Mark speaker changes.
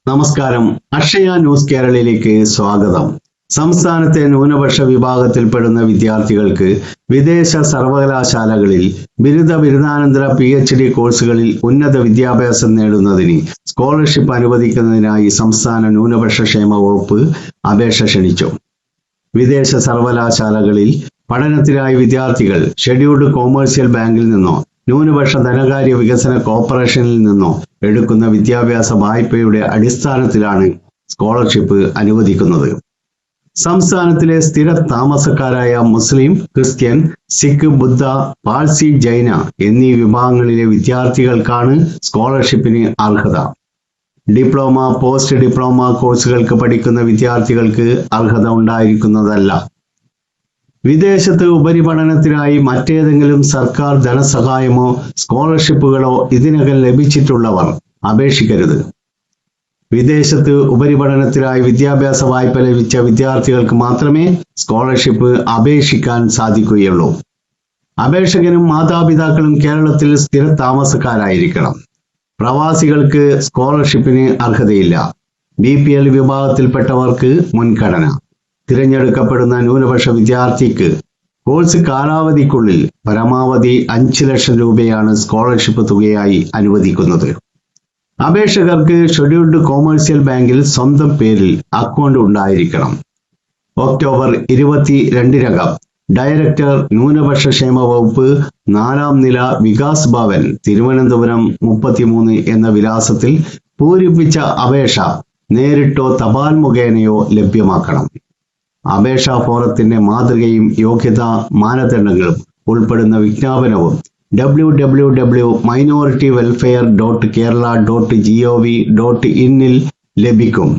Speaker 1: നമസ്കാരം. അക്ഷയ ന്യൂസ് കേരളയിലേക്ക് സ്വാഗതം. സംസ്ഥാനത്തെ ന്യൂനപക്ഷ വിഭാഗത്തിൽപ്പെടുന്ന വിദ്യാർത്ഥികൾക്ക് വിദേശ സർവകലാശാലകളിൽ ബിരുദാനന്തര PhD കോഴ്സുകളിൽ ഉന്നത വിദ്യാഭ്യാസം നേടുന്നതിന് സ്കോളർഷിപ്പ് അനുവദിക്കുന്നതിനായി സംസ്ഥാന ന്യൂനപക്ഷ ക്ഷേമ വകുപ്പ് അപേക്ഷ ക്ഷണിച്ചു. വിദേശ സർവകലാശാലകളിൽ പഠനത്തിനായി വിദ്യാർത്ഥികൾ ഷെഡ്യൂൾഡ് കൊമേഴ്സ്യൽ ബാങ്കിൽ നിന്നോ ന്യൂനപക്ഷ ധനകാര്യ വികസന കോർപ്പറേഷനിൽ നിന്നോ എടുക്കുന്ന വിദ്യാഭ്യാസ വായ്പയുടെ അടിസ്ഥാനത്തിലാണ് സ്കോളർഷിപ്പ് അനുവദിക്കുന്നത്. സംസ്ഥാനത്തിലെ സ്ഥിര താമസക്കാരായ മുസ്ലിം, ക്രിസ്ത്യൻ, സിഖ്, ബുദ്ധ, പാഴ്സി, ജൈന എന്നീ വിഭാഗങ്ങളിലെ വിദ്യാർത്ഥികൾക്കാണ് സ്കോളർഷിപ്പിന് അർഹത. ഡിപ്ലോമ, പോസ്റ്റ് ഡിപ്ലോമ കോഴ്സുകൾക്ക് പഠിക്കുന്ന വിദ്യാർത്ഥികൾക്ക് അർഹത ഉണ്ടായിരിക്കുന്നതല്ല. വിദേശത്ത് ഉപരിപഠനത്തിനായി മറ്റേതെങ്കിലും സർക്കാർ ധനസഹായമോ സ്കോളർഷിപ്പുകളോ ഇതിനകം ലഭിച്ചിട്ടുള്ളവർ അപേക്ഷിക്കരുത്. വിദേശത്ത് ഉപരിപഠനത്തിനായി വിദ്യാഭ്യാസ വായ്പ ലഭിച്ച വിദ്യാർത്ഥികൾക്ക് മാത്രമേ സ്കോളർഷിപ്പ് അപേക്ഷിക്കാൻ സാധിക്കുകയുള്ളൂ. അപേക്ഷകനും മാതാപിതാക്കളും കേരളത്തിൽ സ്ഥിര താമസക്കാരായിരിക്കണം. പ്രവാസികൾക്ക് സ്കോളർഷിപ്പിന് അർഹതയില്ല. BPL വിഭാഗത്തിൽപ്പെട്ടവർക്ക് മുൻഗണന. തിരഞ്ഞെടുക്കപ്പെടുന്ന ന്യൂനപക്ഷ വിദ്യാർത്ഥിക്ക് കോഴ്സ് കാലാവധിക്കുള്ളിൽ പരമാവധി 5 ലക്ഷം രൂപയാണ് സ്കോളർഷിപ്പ് തുകയായി അനുവദിക്കുന്നത്. അപേക്ഷകർക്ക് ഷെഡ്യൂൾഡ് കൊമേഴ്സ്യൽ ബാങ്കിൽ സ്വന്തം പേരിൽ അക്കൗണ്ട് ഉണ്ടായിരിക്കണം. ഒക്ടോബർ 22 ഡയറക്ടർ ന്യൂനപക്ഷ ക്ഷേമ വകുപ്പ് 4ാം നില വികാസ് ഭവൻ, തിരുവനന്തപുരം 33 എന്ന വിലാസത്തിൽ പൂരിപ്പിച്ച അപേക്ഷ നേരിട്ടോ തപാൽ മുഖേനയോ ലഭ്യമാക്കണം. അപേക്ഷാ ഫോറത്തിന്റെ മാതൃകയും യോഗ്യതാ മാനദണ്ഡങ്ങളും ഉൾപ്പെടുന്ന വിജ്ഞാപനവും www.minorityWelfare.kerala.gov.in ലഭിക്കും.